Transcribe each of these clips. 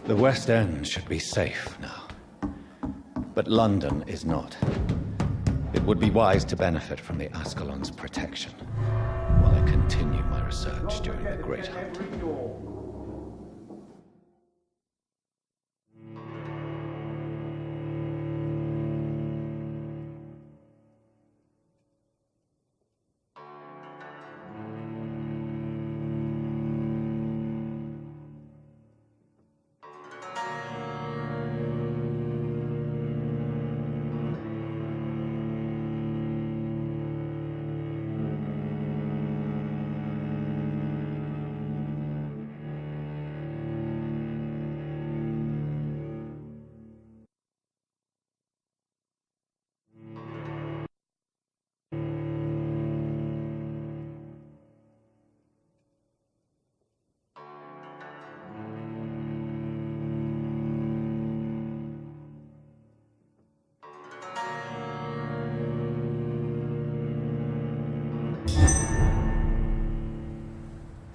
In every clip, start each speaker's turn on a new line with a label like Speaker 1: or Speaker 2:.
Speaker 1: The West End should be safe now. But London is not. It would be wise to benefit from the Ascalon's protection while I continue my research during the Great Hunt.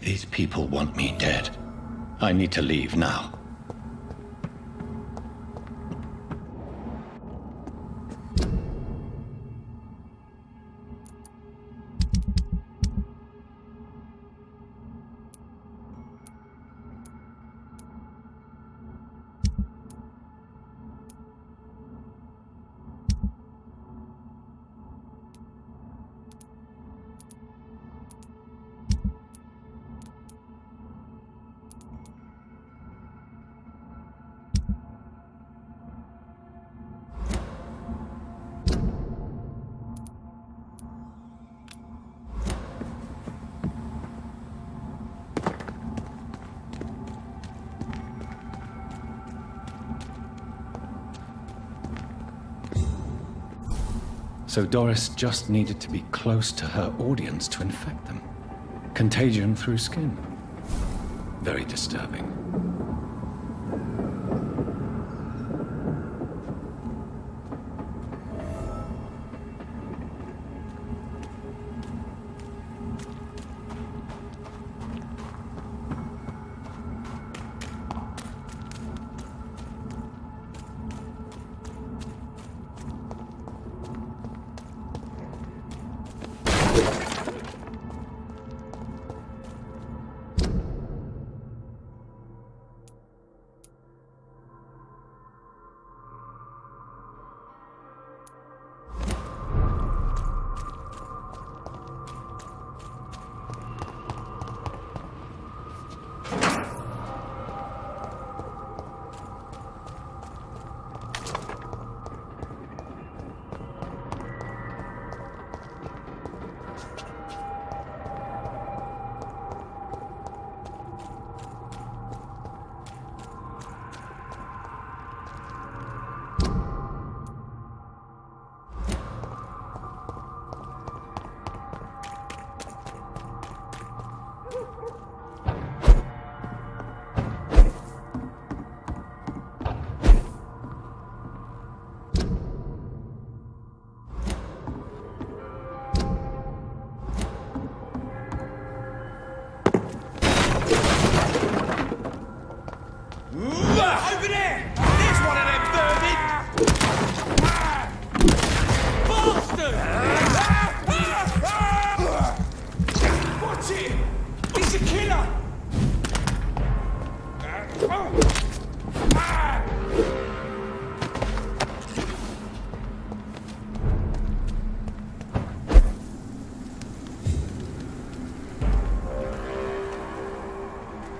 Speaker 1: These people want me dead. I need to leave now. So Doris just needed to be close to her audience to infect them. Contagion through skin. Very disturbing.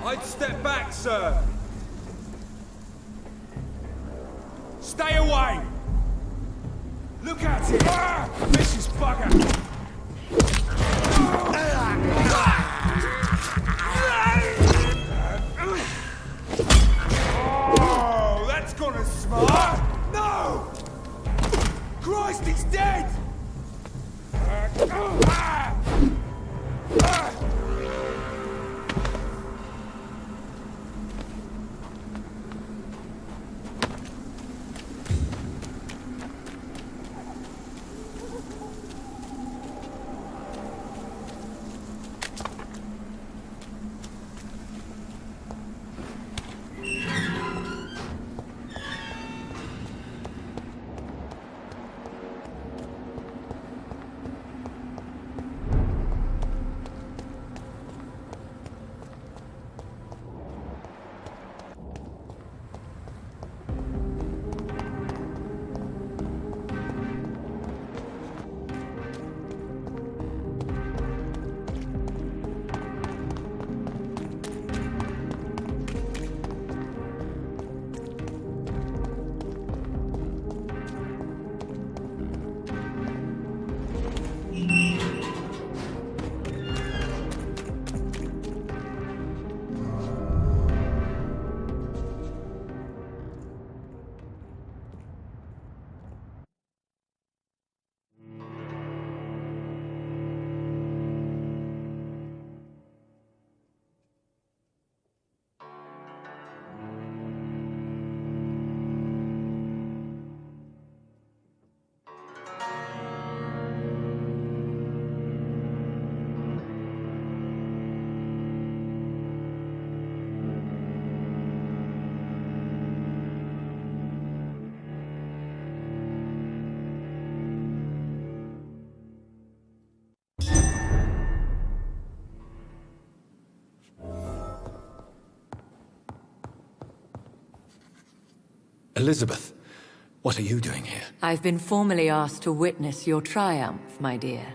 Speaker 2: I'd step back, sir. Stay away. Look at it. Vicious bugger. Oh, that's gonna smart. No! Christ, he's dead!
Speaker 1: Elizabeth, what are you doing here?
Speaker 3: I've been formally asked to witness your triumph, my dear.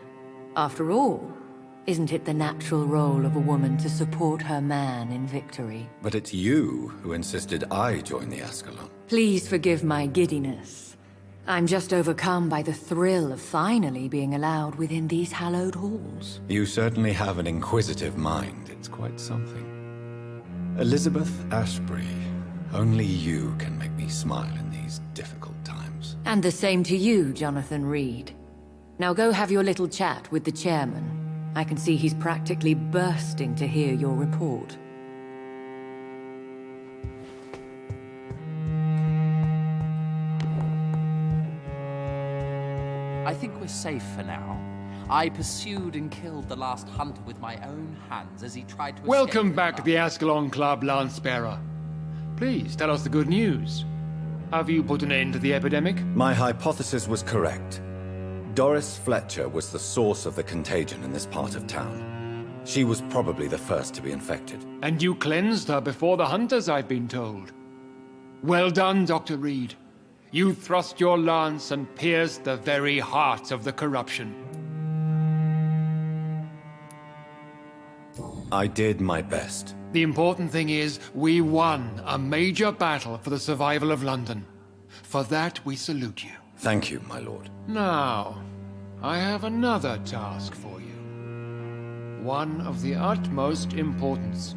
Speaker 3: After all, isn't it the natural role of a woman to support her man in victory?
Speaker 1: But it's you who insisted I join the Ascalon.
Speaker 3: Please forgive my giddiness. I'm just overcome by the thrill of finally being allowed within these hallowed halls.
Speaker 1: You certainly have an inquisitive mind. It's quite something. Elizabeth Ashbury, only you can make me smile in these difficult times.
Speaker 3: And the same to you, Jonathan Reed. Now go have your little chat with the chairman. I can see he's practically bursting to hear your report.
Speaker 4: I think we're safe for now. I pursued and killed the last hunter with my own hands as he tried to
Speaker 5: Welcome
Speaker 4: escape
Speaker 5: back to the Ascalon Club, Lance-Bearer. Please, tell us the good news. Have you put an end to the epidemic?
Speaker 1: My hypothesis was correct. Doris Fletcher was the source of the contagion in this part of town. She was probably the first to be infected.
Speaker 5: And you cleansed her before the hunters, I've been told. Well done, Dr. Reed. You thrust your lance and pierced the very heart of the corruption.
Speaker 1: I did my best.
Speaker 5: The important thing is, we won a major battle for the survival of London. For that, we salute you.
Speaker 1: Thank you, my lord.
Speaker 5: Now, I have another task for you. One of the utmost importance.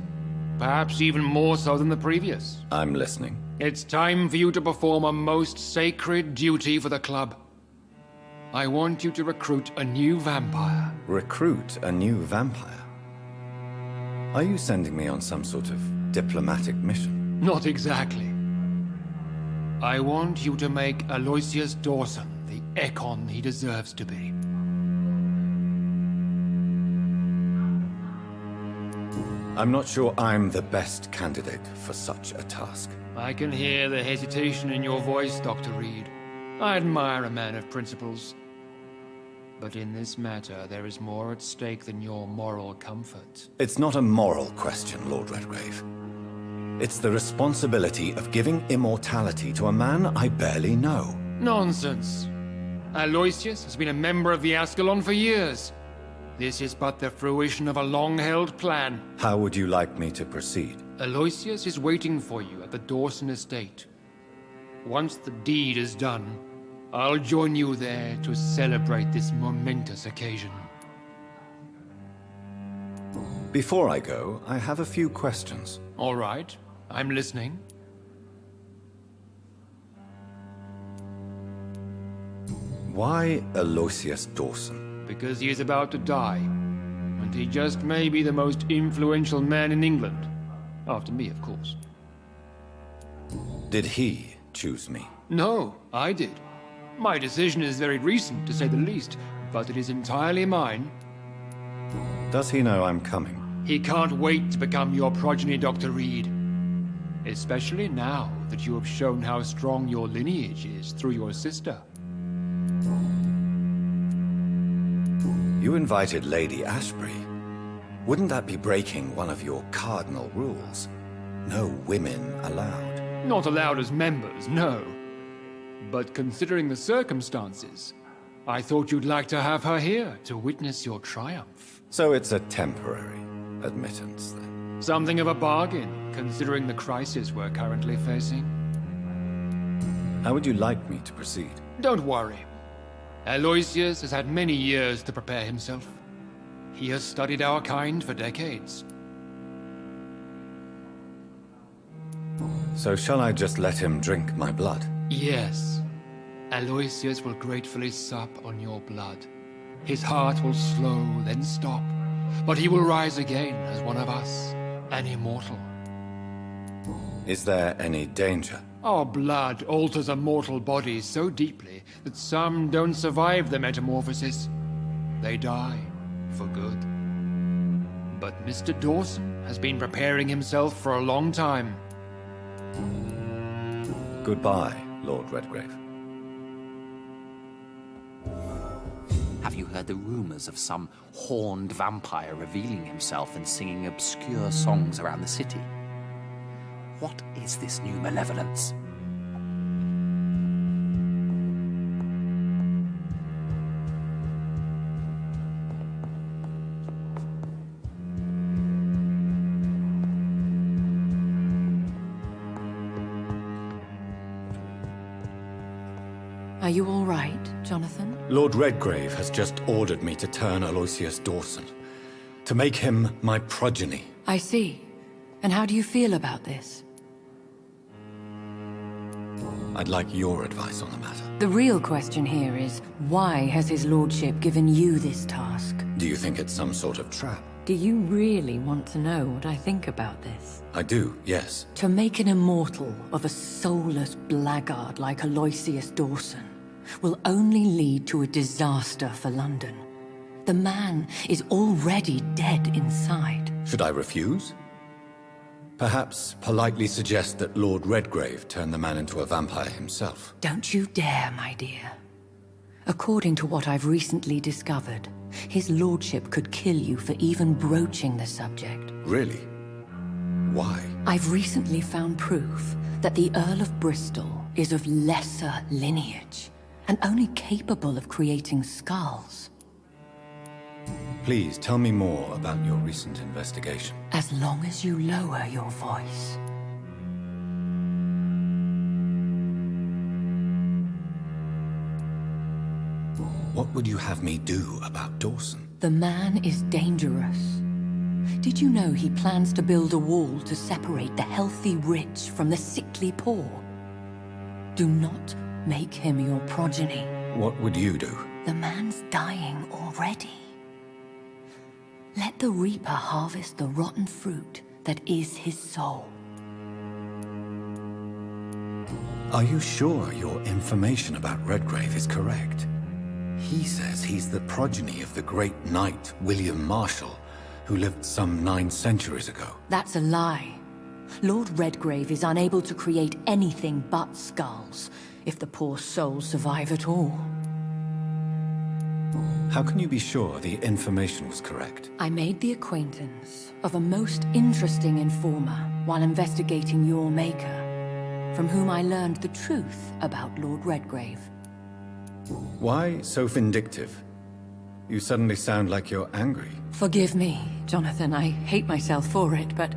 Speaker 5: Perhaps even more so than the previous.
Speaker 1: I'm listening.
Speaker 5: It's time for you to perform a most sacred duty for the club. I want you to recruit a new vampire.
Speaker 1: Recruit a new vampire? Are you sending me on some sort of diplomatic mission?
Speaker 5: Not exactly. I want you to make Aloysius Dawson the Ekon he deserves to be.
Speaker 1: I'm not sure I'm the best candidate for such a task.
Speaker 5: I can hear the hesitation in your voice, Dr. Reed. I admire a man of principles. But in this matter, there is more at stake than your moral comfort.
Speaker 1: It's not a moral question, Lord Redgrave. It's the responsibility of giving immortality to a man I barely know.
Speaker 5: Nonsense. Aloysius has been a member of the Ascalon for years. This is but the fruition of a long-held plan.
Speaker 1: How would you like me to proceed?
Speaker 5: Aloysius is waiting for you at the Dawson estate. Once the deed is done, I'll join you there to celebrate this momentous occasion.
Speaker 1: Before I go, I have a few questions.
Speaker 5: All right, I'm listening.
Speaker 1: Why Aloysius Dawson?
Speaker 5: Because he is about to die, and he just may be the most influential man in England. After me, of course.
Speaker 1: Did he choose me?
Speaker 5: No, I did. My decision is very recent, to say the least, but it is entirely mine.
Speaker 1: Does he know I'm coming?
Speaker 5: He can't wait to become your progeny, Dr. Reed. Especially now that you have shown how strong your lineage is through your sister.
Speaker 1: You invited Lady Ashbury. Wouldn't that be breaking one of your cardinal rules? No women allowed.
Speaker 5: Not allowed as members, no. But considering the circumstances, I thought you'd like to have her here to witness your triumph.
Speaker 1: So it's a temporary admittance, then?
Speaker 5: Something of a bargain, considering the crisis we're currently facing.
Speaker 1: How would you like me to proceed?
Speaker 5: Don't worry. Aloysius has had many years to prepare himself. He has studied our kind for decades.
Speaker 1: So shall I just let him drink my blood?
Speaker 5: Yes. Aloysius will gratefully sup on your blood. His heart will slow, then stop. But he will rise again as one of us, an immortal.
Speaker 1: Is there any danger?
Speaker 5: Our blood alters a mortal body so deeply that some don't survive the metamorphosis. They die for good. But Mr. Dawson has been preparing himself for a long time.
Speaker 1: Goodbye, Lord Redgrave.
Speaker 4: Have you heard the rumors of some horned vampire revealing himself and singing obscure songs around the city? What is this new malevolence?
Speaker 3: you all right, Jonathan?
Speaker 1: Lord Redgrave has just ordered me to turn Aloysius Dawson. To make him my progeny.
Speaker 3: I see. And how do you feel about this?
Speaker 1: I'd like your advice on the matter.
Speaker 3: The real question here is, why has his lordship given you this task?
Speaker 1: Do you think it's some sort of trap?
Speaker 3: Do you really want to know what I think about this?
Speaker 1: I do, yes.
Speaker 3: To make an immortal of a soulless blackguard like Aloysius Dawson will only lead to a disaster for London. The man is already dead inside.
Speaker 1: Should I refuse? Perhaps politely suggest that Lord Redgrave turn the man into a vampire himself.
Speaker 3: Don't you dare, my dear. According to what I've recently discovered, his lordship could kill you for even broaching the subject.
Speaker 1: Really? Why?
Speaker 3: I've recently found proof that the Earl of Bristol is of lesser lineage and only capable of creating skals.
Speaker 1: Please tell me more about your recent investigation.
Speaker 3: As long as you lower your voice.
Speaker 1: What would you have me do about Dawson?
Speaker 3: The man is dangerous. Did you know he plans to build a wall to separate the healthy rich from the sickly poor? Do not make him your progeny.
Speaker 1: What would you do?
Speaker 3: The man's dying already. Let the Reaper harvest the rotten fruit that is his soul.
Speaker 1: Are you sure your information about Redgrave is correct? He says he's the progeny of the great knight William Marshall, who lived some 9 centuries ago.
Speaker 3: That's a lie. Lord Redgrave is unable to create anything but skulls, if the poor souls survive at all.
Speaker 1: How can you be sure the information was correct?
Speaker 3: I made the acquaintance of a most interesting informer while investigating your maker, from whom I learned the truth about Lord Redgrave.
Speaker 1: Why so vindictive? You suddenly sound like you're angry.
Speaker 3: Forgive me, Jonathan. I hate myself for it, but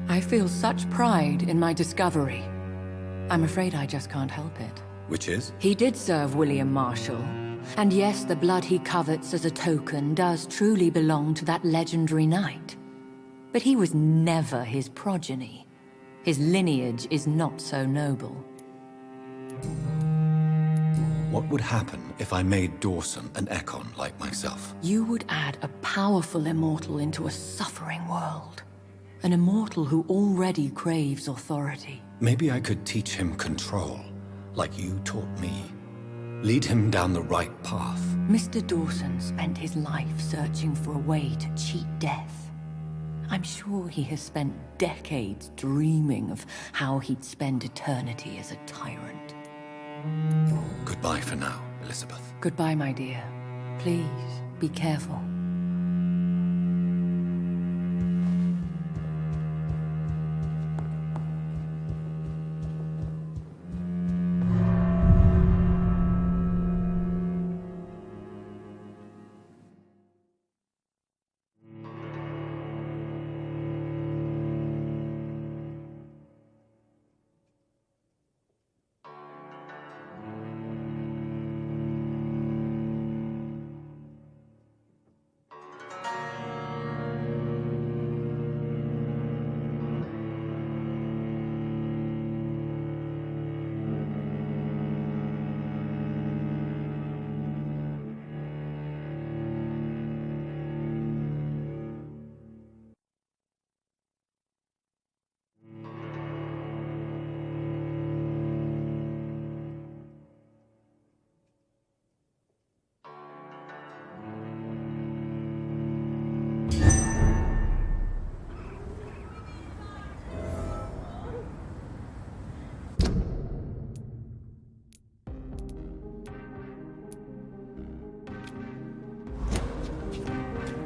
Speaker 3: I feel such pride in my discovery. I'm afraid I just can't help it.
Speaker 1: Which is?
Speaker 3: He did serve William Marshall. And yes, the blood he covets as a token does truly belong to that legendary knight. But he was never his progeny. His lineage is not so noble.
Speaker 1: What would happen if I made Dawson an Ekon like myself?
Speaker 3: You would add a powerful immortal into a suffering world. An immortal who already craves authority.
Speaker 1: Maybe I could teach him control, like you taught me. Lead him down the right path.
Speaker 3: Mr. Dawson spent his life searching for a way to cheat death. I'm sure he has spent decades dreaming of how he'd spend eternity as a tyrant.
Speaker 1: Goodbye for now, Elizabeth.
Speaker 3: Goodbye, my dear. Please, be careful.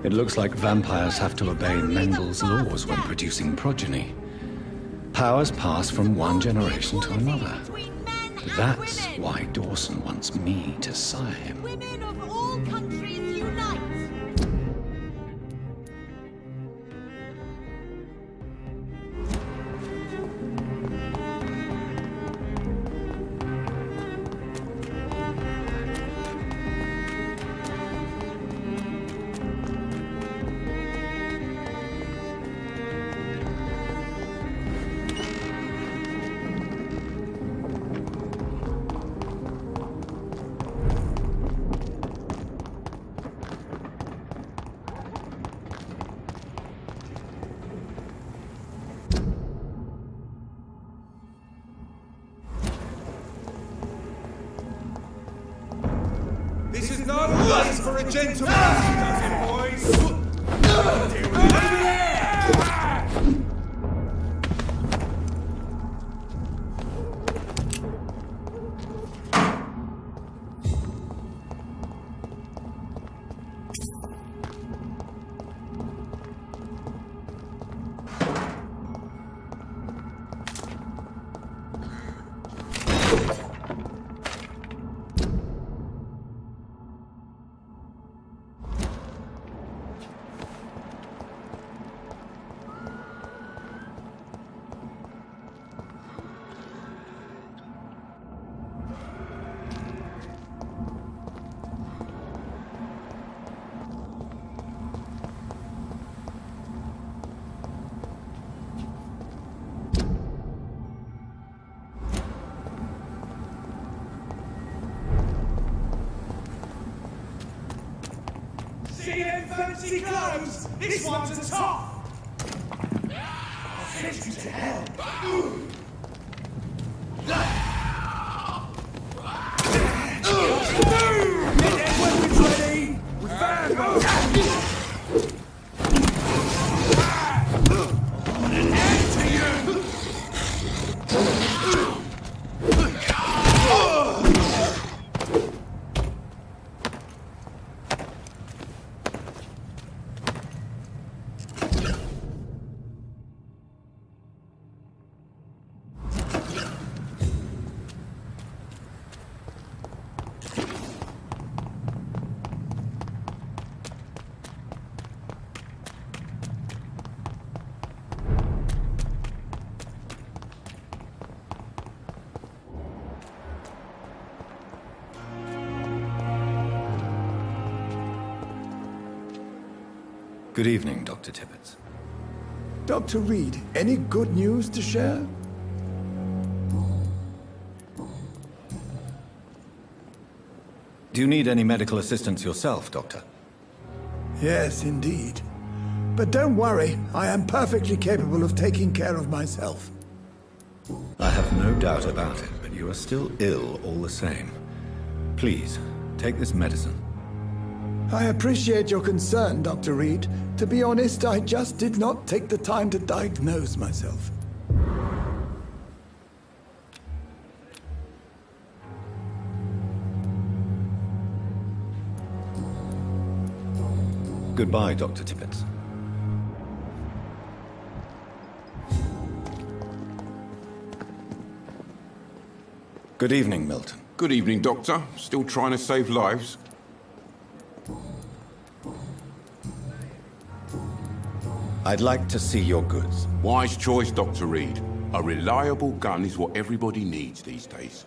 Speaker 1: It looks like vampires have to obey Mendel's laws when producing progeny. Powers pass from one generation to another. That's why Dawson wants me to sire him.
Speaker 6: Women of all countries unite!
Speaker 2: for a gentleman as he does it, boys! Deal with it. Over there! See them fancy clothes? This one's a top! I'll send you to hell! Get their weapons ready! We're Vampyr! An end to you!
Speaker 1: Good evening, Dr. Tippett.
Speaker 7: Dr. Reed, any good news to share?
Speaker 1: Do you need any medical assistance yourself, Doctor?
Speaker 7: Yes, indeed. But don't worry, I am perfectly capable of taking care of myself.
Speaker 1: I have no doubt about it, but you are still ill all the same. Please, take this medicine.
Speaker 7: I appreciate your concern, Dr. Reed. To be honest, I just did not take the time to diagnose myself.
Speaker 1: Goodbye, Dr. Tippett. Good evening, Milton.
Speaker 8: Good evening, Doctor. Still trying to save lives?
Speaker 1: I'd like to see your goods.
Speaker 8: Wise choice, Dr. Reed. A reliable gun is what everybody needs these days.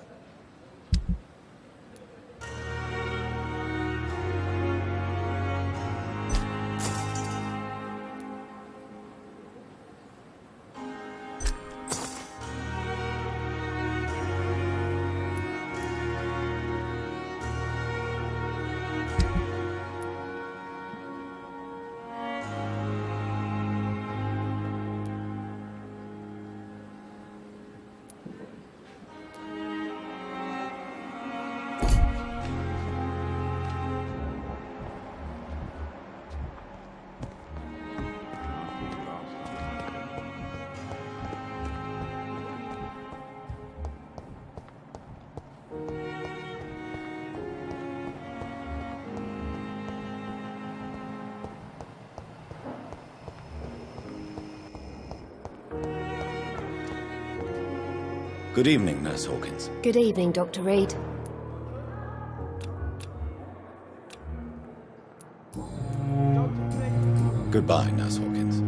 Speaker 1: Good evening, Nurse Hawkins.
Speaker 9: Good evening, Dr. Reed.
Speaker 1: Goodbye, Nurse Hawkins.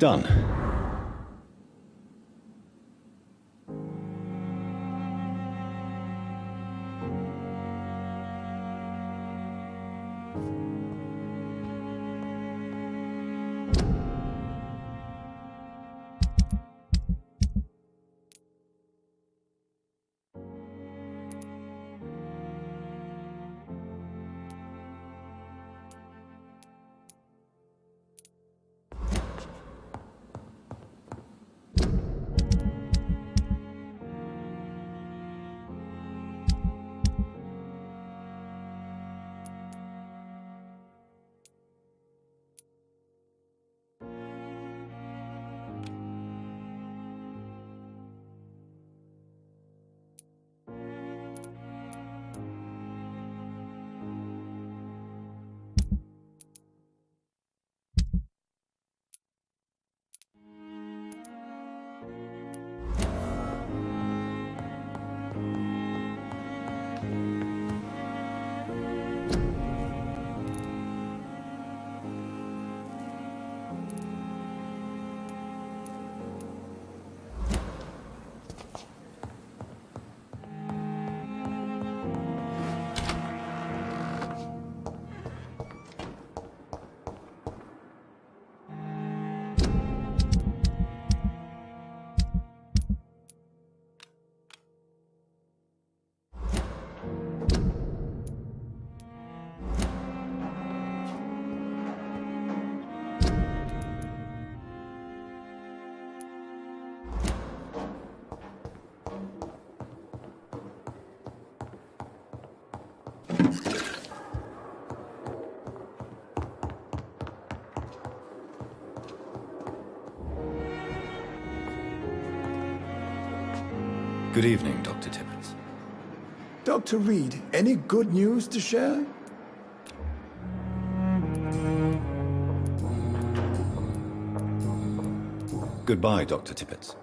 Speaker 1: Done. Good evening, Dr. Tibbets.
Speaker 7: Dr. Reed, any good news to share?
Speaker 1: Goodbye, Dr. Tibbets.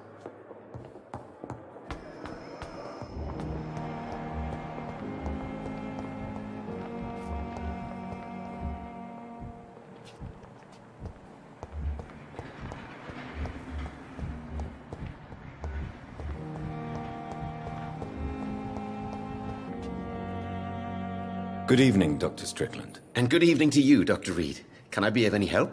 Speaker 1: Good evening, Dr. Strickland.
Speaker 9: And good evening to you, Dr. Reed. Can I be of any help?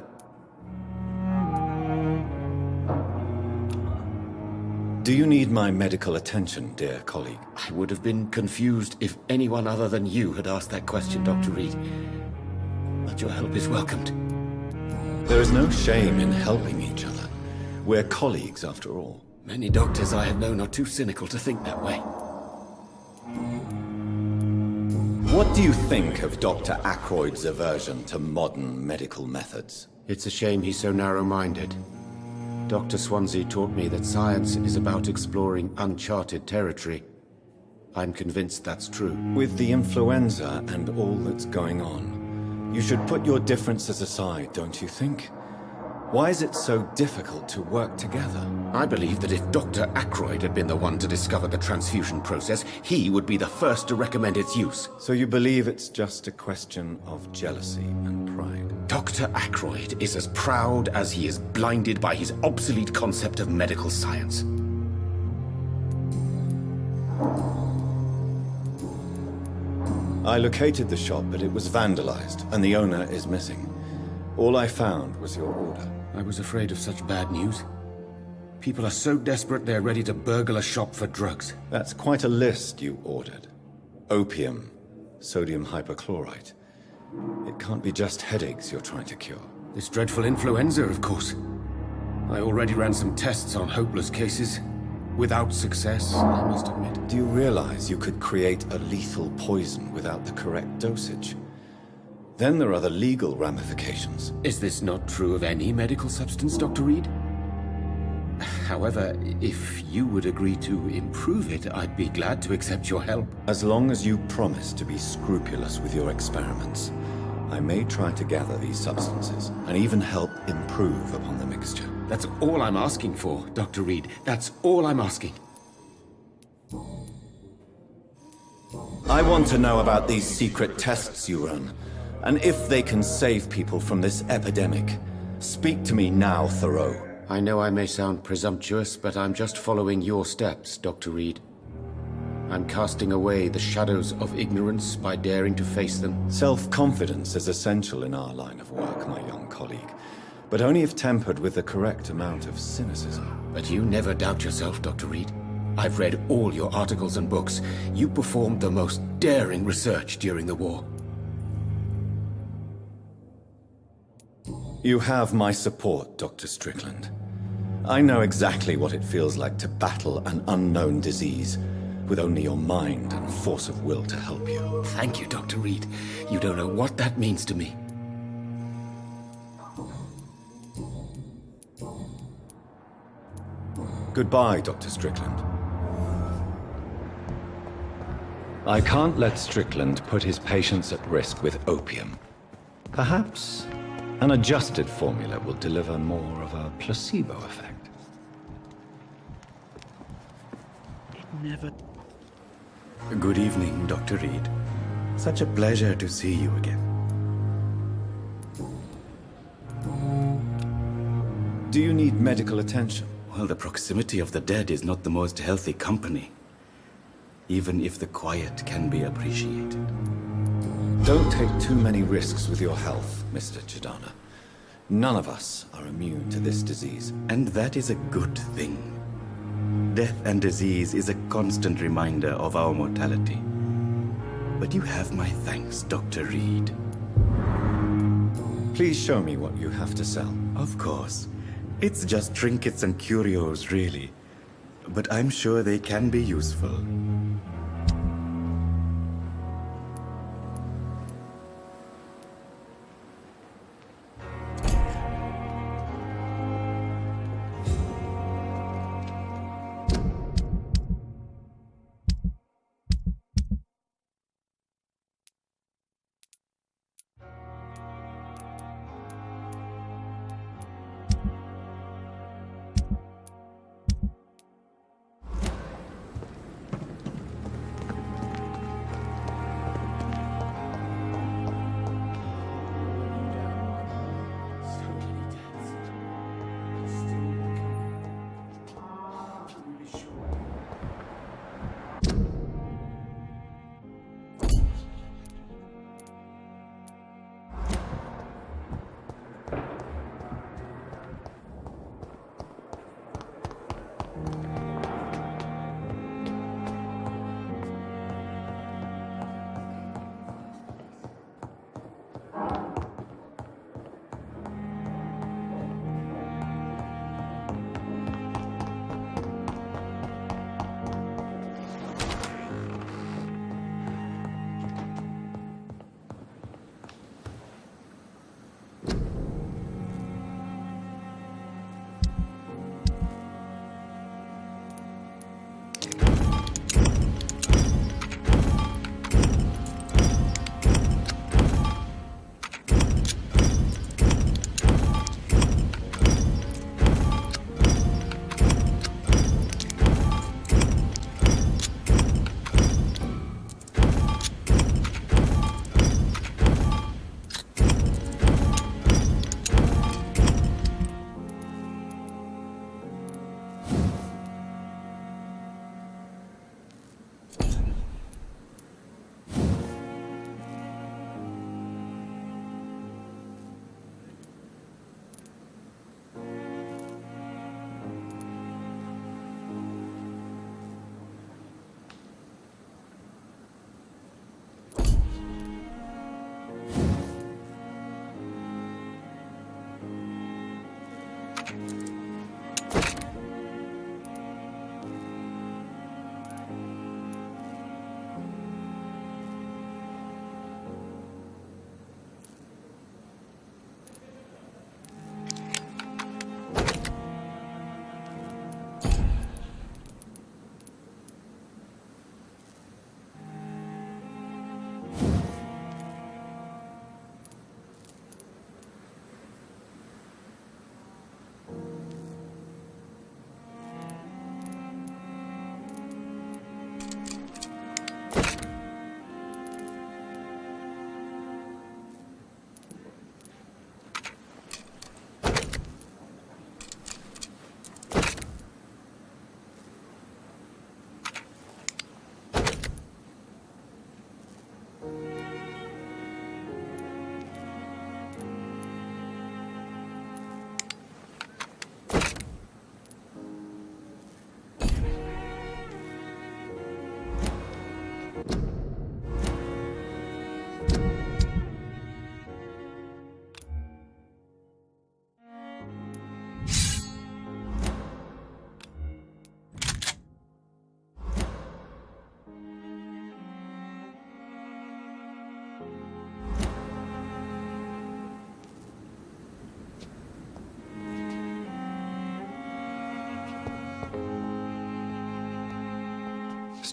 Speaker 1: Do you need my medical attention, dear colleague?
Speaker 9: I would have been confused if anyone other than you had asked that question, Dr. Reed. But your help is welcomed.
Speaker 1: There is no shame in helping each other. We're colleagues, after all.
Speaker 9: Many doctors I have known are too cynical to think that way.
Speaker 1: What do you think of Dr. Ackroyd's aversion to modern medical methods?
Speaker 9: It's a shame he's so narrow-minded. Dr. Swansea taught me that science is about exploring uncharted territory. I'm convinced that's true.
Speaker 1: With the influenza and all that's going on, you should put your differences aside, don't you think? Why is it so difficult to work together?
Speaker 9: I believe that if Dr. Ackroyd had been the one to discover the transfusion process, he would be the first to recommend its use.
Speaker 1: So you believe it's just a question of jealousy and pride?
Speaker 9: Dr. Ackroyd is as proud as he is blinded by his obsolete concept of medical science.
Speaker 1: I located the shop, but it was vandalized, and the owner is missing. All I found was your order.
Speaker 9: I was afraid of such bad news. People are so desperate they're ready to burgle a shop for drugs.
Speaker 1: That's quite a list you ordered. Opium, sodium hypochlorite. It can't be just headaches you're trying to cure.
Speaker 9: This dreadful influenza, of course. I already ran some tests on hopeless cases. Without success, I must admit.
Speaker 1: Do you realize you could create a lethal poison without the correct dosage? Then there are the legal ramifications.
Speaker 9: Is this not true of any medical substance, Dr. Reed? However, if you would agree to improve it, I'd be glad to accept your help.
Speaker 1: As long as you promise to be scrupulous with your experiments, I may try to gather these substances and even help improve upon the mixture.
Speaker 9: That's all I'm asking for, Dr. Reed. That's all I'm asking.
Speaker 1: I want to know about these secret tests you run, and if they can save people from this epidemic. Speak to me now, Thoreau.
Speaker 9: I know I may sound presumptuous, but I'm just following your steps, Dr. Reed. I'm casting away the shadows of ignorance by daring to face them.
Speaker 1: Self-confidence is essential in our line of work, my young colleague, but only if tempered with the correct amount of cynicism.
Speaker 9: But you never doubt yourself, Dr. Reed. I've read all your articles and books. You performed the most daring research during the war.
Speaker 1: You have my support, Dr. Strickland. I know exactly what it feels like to battle an unknown disease with only your mind and force of will to help you.
Speaker 9: Thank you, Dr. Reed. You don't know what that means to me.
Speaker 1: Goodbye, Dr. Strickland. I can't let Strickland put his patients at risk with opium. Perhaps an adjusted formula will deliver more of a placebo effect.
Speaker 10: Good evening, Dr. Reed. Such a pleasure to see you again.
Speaker 1: Do you need medical attention?
Speaker 10: Well, the proximity of the dead is not the most healthy company, even if the quiet can be appreciated.
Speaker 1: Don't take too many risks with your health, Mr. Chidana. None of us are immune to this disease.
Speaker 10: And that is a good thing. Death and disease is a constant reminder of our mortality. But you have my thanks, Dr. Reed.
Speaker 1: Please show me what you have to sell.
Speaker 10: Of course. It's just trinkets and curios, really. But I'm sure they can be useful.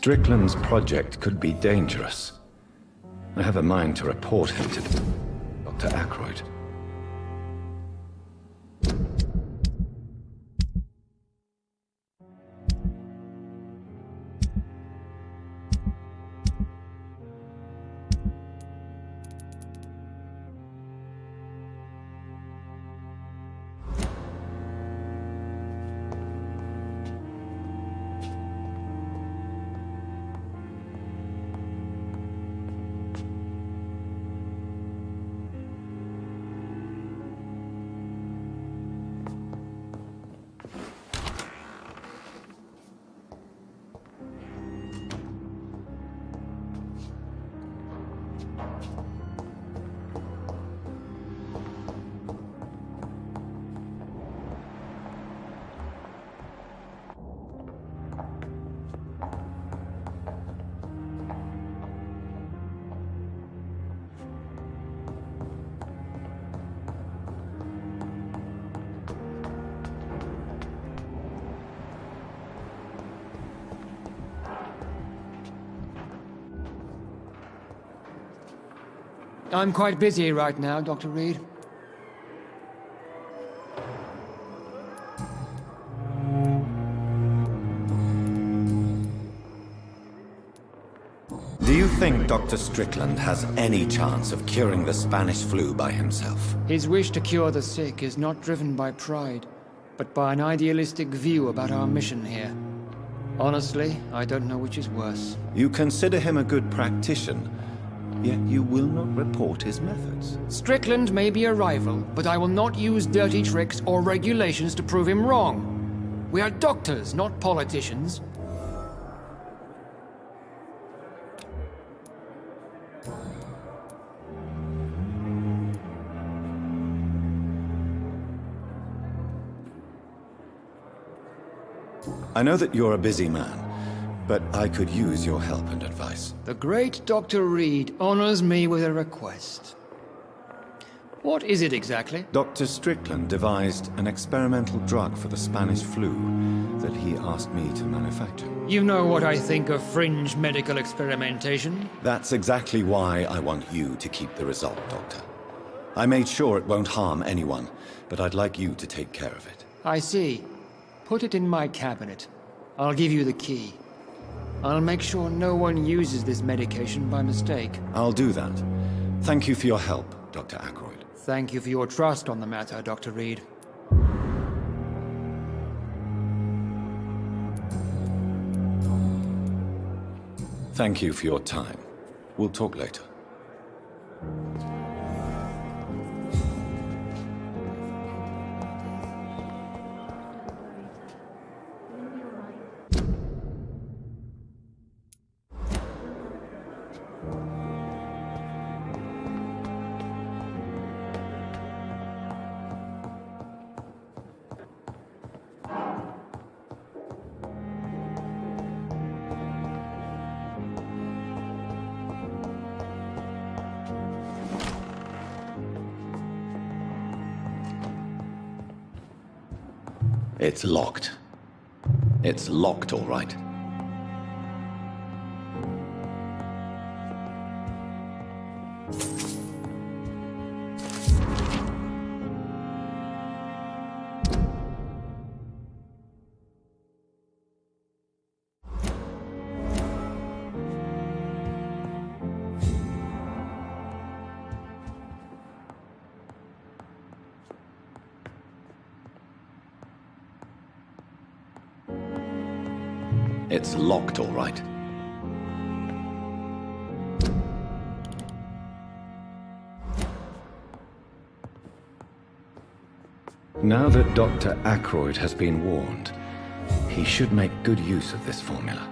Speaker 1: Strickland's project could be dangerous. I have a mind to report him to Dr. Ackroyd.
Speaker 5: I'm quite busy right now, Dr. Reed.
Speaker 1: Do you think Dr. Strickland has any chance of curing the Spanish flu by himself?
Speaker 5: His wish to cure the sick is not driven by pride, but by an idealistic view about our mission here. Honestly, I don't know which is worse.
Speaker 1: You consider him a good practitioner, yet you will not report his methods.
Speaker 5: Strickland may be a rival, but I will not use dirty tricks or regulations to prove him wrong. We are doctors, not politicians.
Speaker 1: I know that you're a busy man, but I could use your help and advice.
Speaker 5: The great Dr. Reed honors me with a request. What is it exactly?
Speaker 1: Dr. Strickland devised an experimental drug for the Spanish flu that he asked me to manufacture.
Speaker 5: You know what I think of fringe medical experimentation?
Speaker 1: That's exactly why I want you to keep the result, Doctor. I made sure it won't harm anyone, but I'd like you to take care of it.
Speaker 5: I see. Put it in my cabinet. I'll give you the key. I'll make sure no one uses this medication by mistake.
Speaker 1: I'll do that. Thank you for your help, Dr. Ackroyd.
Speaker 5: Thank you for your trust on the matter, Dr. Reed.
Speaker 1: Thank you for your time. We'll talk later. It's locked. It's locked, all right. It's locked, all right. Now that Dr. Ackroyd has been warned, he should make good use of this formula.